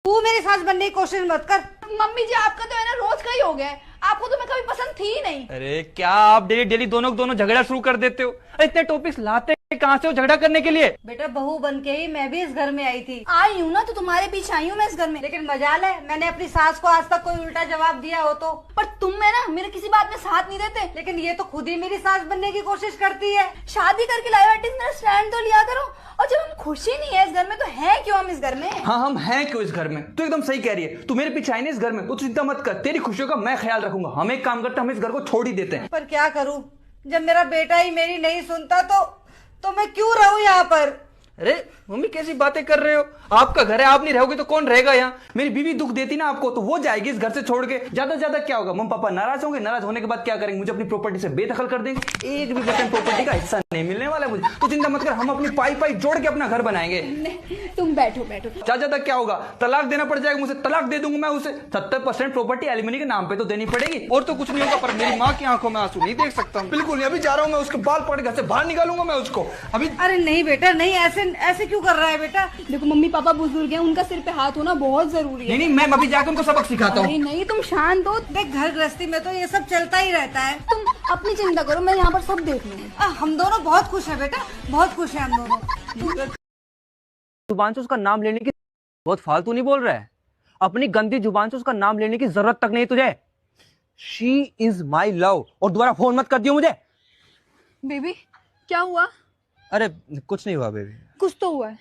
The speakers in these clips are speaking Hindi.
तू मेरी सास बनने की कोशिश मत कर। मम्मी जी आपका तो है ना रोज का ही हो गया है, आपको तो मैं कभी पसंद थी ही नहीं। अरे क्या आप डेली डेली दोनों झगड़ा शुरू कर देते हो? अरे इतने टॉपिक्स लाते कहाँ से हो झगड़ा करने के लिए? बेटा बहू बन के ही मैं भी इस घर में आई थी। आई हूँ ना तो तुम्हारे पीछे आई हूँ मैं इस घर में। लेकिन मजाल है मैंने अपनी सास को आज तक कोई उल्टा जवाब दिया हो तो। पर तुम है ना मेरे किसी बात में साथ नहीं देते। लेकिन ये तो खुद ही मेरी सास बनने की कोशिश करती है। शादी करके लाए बैठे मेरा स्टैंड तो लिया करो। और जब हम खुशी नहीं है इस घर में तो है क्यों हम इस घर में? हाँ हम हैं क्यों इस घर में? तू एकदम सही कह रही है। तू मेरे पीछे आई ना इस घर में, तो चिंता मत कर, तेरी खुशियों का मैं ख्याल रखूंगा। हम एक काम करते हैं, हम इस घर को छोड़ ही देते हैं। पर क्या करूं जब मेरा बेटा ही मेरी नहीं सुनता तो मैं क्यों रहूं यहाँ पर? अरे मम्मी कैसी बातें कर रहे हो? आपका घर है, आप नहीं रहोगे तो कौन रहेगा यहाँ? मेरी बीवी दुख देती ना आपको तो वो जाएगी इस घर से छोड़ के। ज्यादा से ज्यादा क्या होगा? मम्मी पापा नाराज होंगे, नाराज होने के बाद क्या करेंगे? मुझे अपनी प्रॉपर्टी से बेदखल कर देंगे, 1% प्रॉपर्टी का हिस्सा नहीं मिलने वाला है मुझे। तो चिंता मत कर, हम अपनी पाई जोड़ के अपना घर बनाएंगे। तुम बैठो। ज्यादा क्या होगा? तलाक देना पड़ जाएगा मुझे, तलाक दे दूंगा मैं उसे। 70% प्रॉपर्टी एलिमनी के नाम पे तो देनी पड़ेगी, और तो कुछ नहीं होगा। पर मेरी माँ की आंखों में आंसू नहीं देख सकता बिल्कुल नहीं। अभी जा रहा हूँ मैं, उसके बाल पकड़ घर से बाहर निकालूंगा मैं उसको अभी। अरे नहीं बेटा नहीं, ऐसे क्यों कर रहा है बेटा? देखो मम्मी पापा बुजुर्ग हैं, उनका सिर पे हाथ होना बहुत जरूरी है। नहीं मैं अभी जाकर उनको सबक सिखाता हूँ। नहीं तुम शांत हो। देख घर गृहस्थी में तो ये सब चलता ही रहता है। तुम अपनी चिंता करो, मैं यहाँ पर सब देख लूंगी। हम दोनों बहुत खुश है बेटा, बहुत खुश है हम दोनों। जुबान से उसका नाम लेने की बहुत फालतू नहीं बोल रहा है। अपनी गंदी जुबान से उसका नाम लेने की जरूरत तक नहीं तुझे। She is my love. और दोबारा फोन मत कर दियो मुझे। बेबी क्या हुआ? अरे कुछ नहीं हुआ बेबी। कुछ तो हुआ है।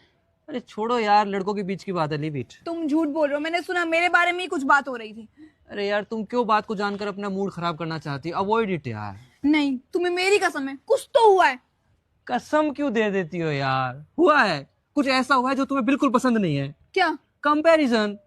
अरे छोड़ो यार, लड़कों के बीच की बात है, लीव इट। तुम झूठ बोल रहे हो, मैंने सुना मेरे बारे में ही कुछ बात हो रही थी। अरे यार तुम क्यों बात को जानकर अपना मूड खराब करना चाहती? अवॉइड इट यार। नहीं तुम्हें मेरी कसम है, कुछ तो हुआ है। कसम क्यों दे देती हो यार? हुआ है कुछ ऐसा हुआ है जो तुम्हें बिल्कुल पसंद नहीं है। क्या? कंपैरिजन।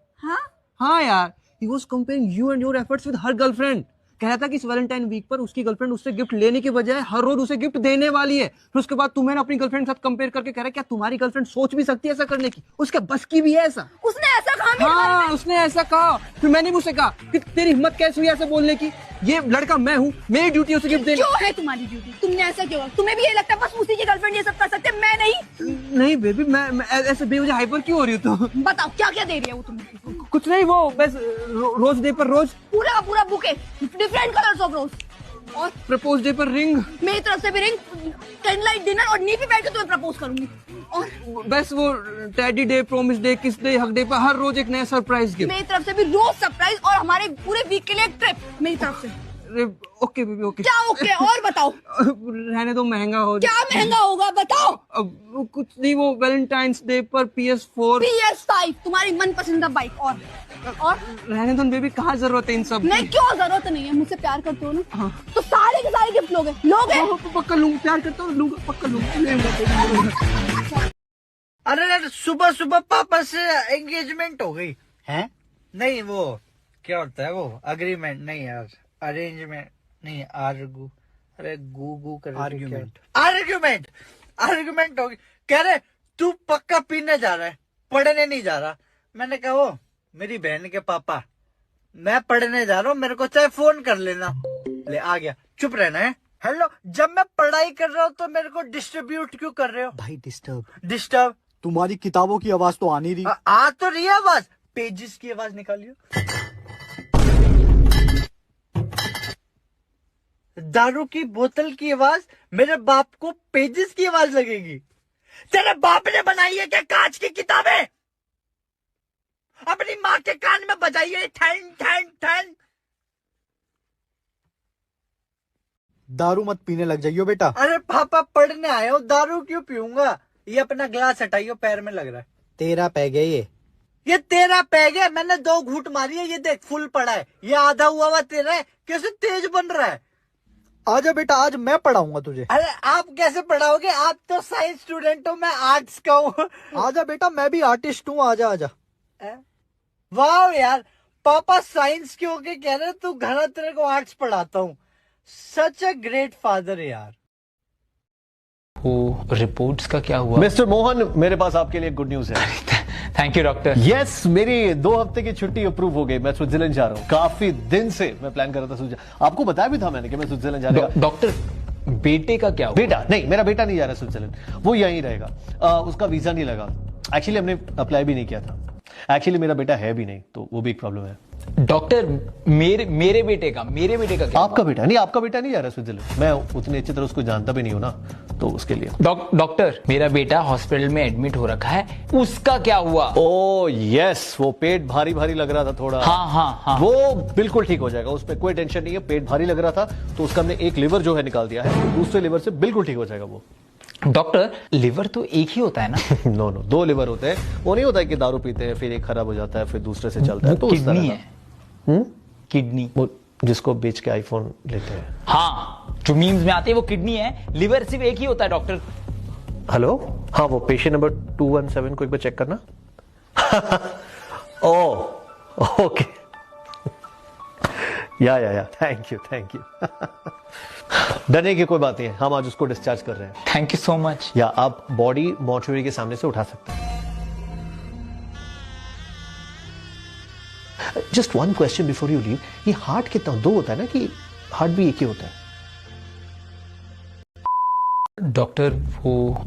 हाँ यार, he was comparing you and your efforts with her girlfriend। कह रहा था कि इस वैलेंटाइन वीक पर उसकी गर्लफ्रेंड उससे गिफ्ट लेने के बजाय हर रोज उसे गिफ्ट देने वाली है। फिर उसके बाद तुम्हें अपनी गर्लफ्रेंड के साथ कंपेयर करके कह रहा है क्या तुम्हारी गर्लफ्रेंड सोच भी सकती है ऐसा करने की? उसके बस की भी है ऐसा? उसने ऐसा कहा मेरे बारे हाँ में? उसने ऐसा कहा। फिर मैंने भी उसे कहा कि तेरी हिम्मत कैसे हुई ऐसे बोलने की? ये लड़का मैं हूँ, मेरी ड्यूटी उसे गिफ्ट देनी। क्यों है तुम्हारी ड्यूटी? तुमने ऐसा क्यों? तुम्हें भी ये लगता है बस उसी की गर्लफ्रेंड ये सब कर सकते हैं, मैं नहीं? नहीं बेबी, मैं ऐसे बेवजह हाइपर क्यों हो रही हूँ? तो बताओ क्या क्या दे रही है वो तुम्हें? कुछ नहीं, वो बस रोज डे पर रोज, पूरा का पूरा बुके, डिफरेंट कलर्स ऑफ रोज, और प्रपोज डे पर रिंग, मेरी तरफ से भी रिंग, कैंडल लाइट डिनर, और नी पे बैठ के तुम्हें प्रपोज करूंगी। और बस वो टेडी डे, प्रॉमिस डे, किस डे, हक डे पर हर रोज एक नया सरप्राइज गिफ्ट। मेरी तरफ से भी रोज सरप्राइज, और हमारे पूरे वीक के लिए एक ट्रिप मेरी तरफ से। Okay baby okay. क्या ओके? और बताओ। रहने दो, महंगा हो। क्या महंगा होगा बताओ? अब कुछ नहीं, वो वैलेंटाइंस डे पर PS4, PS5 तुम्हारी मनपसंदीदा बाइक। और रहने दो बेबी, कहाँ जरूरत है इन सब? नहीं क्यों जरूरत नहीं है? मुझसे प्यार करते हो ना, तो सारे के सारे गिफ्ट लोगे। पक्का लूंगा, प्यार करता हूँ, लूंगा, पक्का लूंगा। अरे सुबह सुबह पापा से एंगेजमेंट हो गई है? नहीं वो क्या होता है वो, अग्रीमेंट नहीं यार, अरेंजमेंट नहीं, अरे गू कर आर्ग्यूमेंट हो गई। कह रहे तू पक्का पीने जा रहा है, पढ़ने नहीं जा रहा। मैंने कहा वो मेरी बहन के पापा, मैं पढ़ने जा रहा हूँ, मेरे को चाहे फोन कर लेना। ले आ गया, चुप रहना है। हेलो, जब मैं पढ़ाई कर रहा हूँ तो मेरे को डिस्ट्रीब्यूट क्यों कर रहे हो? भाई डिस्टर्ब तुम्हारी किताबों की आवाज तो आ नहीं रही। आ तो रही है आवाज, पेजेस की आवाज निकालियो। दारू की बोतल की आवाज मेरे बाप को पेजेस की आवाज लगेगी? तेरे बाप ने बनाई है क्या कांच की किताबें? अपनी माँ के कान में बजाइए ठन ठन ठन। दारू मत पीने लग जाइयो बेटा। अरे पापा पढ़ने आए हो, दारू क्यों पीऊंगा? ये अपना ग्लास हटाइयो, पैर में लग रहा है। तेरा पै गए ये तेरा पै गया, मैंने 2 घूंट मारी है, ये देख फुल पड़ा है, ये आधा हुआ तेरा है, कैसे तेज बन रहा है। आजा बेटा, आज मैं पढ़ाऊंगा तुझे। अरे आप कैसे पढ़ाओगे? आप तो साइंस स्टूडेंट हो, मैं आर्ट्स का हूँ। आजा बेटा, मैं भी आर्टिस्ट हूँ, आजा। वाह यार, पापा साइंस के होके कह रहे तू घर तेरे को आर्ट्स पढ़ाता हूँ। सच अ ग्रेट फादर यार। वो रिपोर्ट्स का क्या हुआ? मिस्टर मोहन, मेरे पास आपके लिए गुड न्यूज है। Thank you doctor. यस, मेरी 2 हफ्ते की छुट्टी अप्रूव हो गई। मैं स्विट्जरलैंड जा रहा हूँ। काफी दिन से मैं प्लान कर रहा था स्विट्जरलैंड, आपको बताया भी था मैंने कि मैं स्विट्जरलैंड जा रहा हूँ। डॉक्टर बेटे का क्या हुआ? बेटा नहीं, मेरा बेटा नहीं जा रहा स्विट्जरलैंड, वो यहीं रहेगा। उसका वीजा नहीं लगा। एक्चुअली हमने अप्लाई भी नहीं किया था। एक्चुअली मेरा बेटा है भी नहीं, तो वो भी एक प्रॉब्लम है। डॉक्टर मेरे बेटे का क्या? आपका बेटा नहीं, आपका बेटा नहीं जा रहा स्विट्जरलैंड। मैं उतनी अच्छी तरह उसको जानता भी नहीं हूं ना, तो उसके लिए। डॉक्टर मेरा बेटा हॉस्पिटल में एडमिट हो रखा है, उसका क्या हुआ? ओ यस, वो पेट भारी भारी लग रहा था थोड़ा। हाँ। वो बिल्कुल ठीक हो जाएगा, उसमें कोई टेंशन नहीं है। पेट भारी लग रहा था तो उसका हमने एक लिवर जो है निकाल दिया है, दूसरे लिवर से बिल्कुल ठीक हो जाएगा वो। डॉक्टर लिवर तो एक ही होता है ना? नो 2 लिवर होते हैं। वो नहीं होता है कि दारू पीते हैं फिर एक खराब हो जाता है फिर दूसरे से चलता है, तो उस तरह किडनी का। है। किडनी, वो जिसको बेच के आईफोन लेते हैं। हाँ, जो मीम्स में आते हैं वो किडनी है। लिवर सिर्फ एक ही होता है डॉक्टर। हेलो, हाँ वो पेशेंट नंबर 217 को एक बार चेक करना। ओ ओके, या थैंक यू। डरने की कोई बात नहीं है, हम आज उसको डिस्चार्ज कर रहे हैं। Thank you so much. या आप बॉडी मॉर्चुरी के सामने से उठा सकते हैं। Just one question before you leave, ये हार्ट कितना 2 होता है ना, कि हार्ट भी एक ही होता है? डॉक्टर वो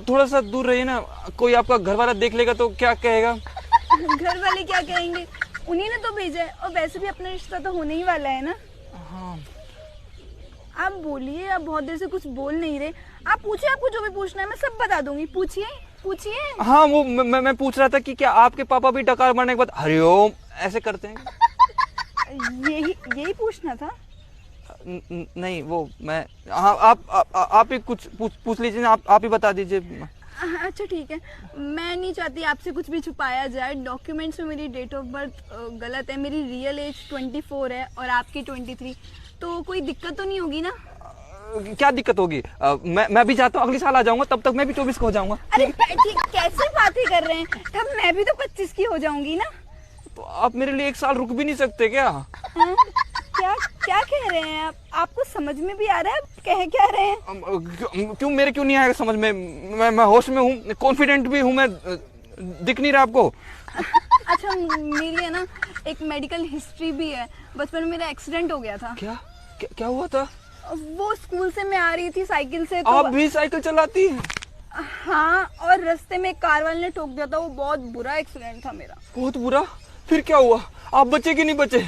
थोड़ा सा दूर रहिए ना, कोई आपका घर वाला देख लेगा तो क्या कहेगा? घर वाले क्या कहेंगे? उन्हीं ने तो भेजा है, और वैसे भी अपना रिश्ता तो होने ही वाला है ना। हाँ। आप बोलिए, आप बहुत देर से कुछ बोल नहीं रहे। आप पूछिए, आपको जो भी पूछना है मैं सब बता दूंगी। पूछिए। हाँ, वो मैं पूछ रहा था कि क्या आपके पापा भी डकार मारने के बाद हरिओम ऐसे करते हैं? यही पूछना था। नहीं, वो मैं, हाँ, आप ही कुछ पूछ लीजिए ना, आप ही बता दीजिए। अच्छा ठीक है, मैं नहीं चाहती आपसे कुछ भी छुपाया जाए। डॉक्यूमेंट्स में मेरी डेट ऑफ बर्थ गलत है। मेरी रियल एज 24 है और आपकी 23। तो कोई दिक्कत तो नहीं होगी ना? क्या दिक्कत होगी? मैं भी चाहता हूँ अगले साल आ जाऊंगा, तब तक मैं भी 24 का हो जाऊंगा। अरे ठीक, कैसे बातें कर रहे हैं? तब मैं भी तो 25 की हो जाऊंगी ना। तो आप मेरे लिए 1 साल रुक भी नहीं सकते क्या? क्या कह रहे हैं आप? आपको समझ में भी आ रहा है कह क्या रहे हैं? क्यों नहीं आएगा समझ में? मैं होश में हूँ, कॉन्फिडेंट भी हूँ मैं। दिख नहीं रहा आपको? अच्छा, मेरी है ना एक मेडिकल हिस्ट्री भी है। बचपन में मेरा एक्सीडेंट हो गया था। क्या हुआ था? वो स्कूल से मैं आ रही थी साइकिल से, तो आप भी साइकिल चलाती हैं? हाँ, और रास्ते में एक कार वाले ने ठोक दिया था। वो बहुत बुरा एक्सीडेंट था मेरा। बहुत बुरा? फिर क्या हुआ? आप बचे कि नहीं बचे?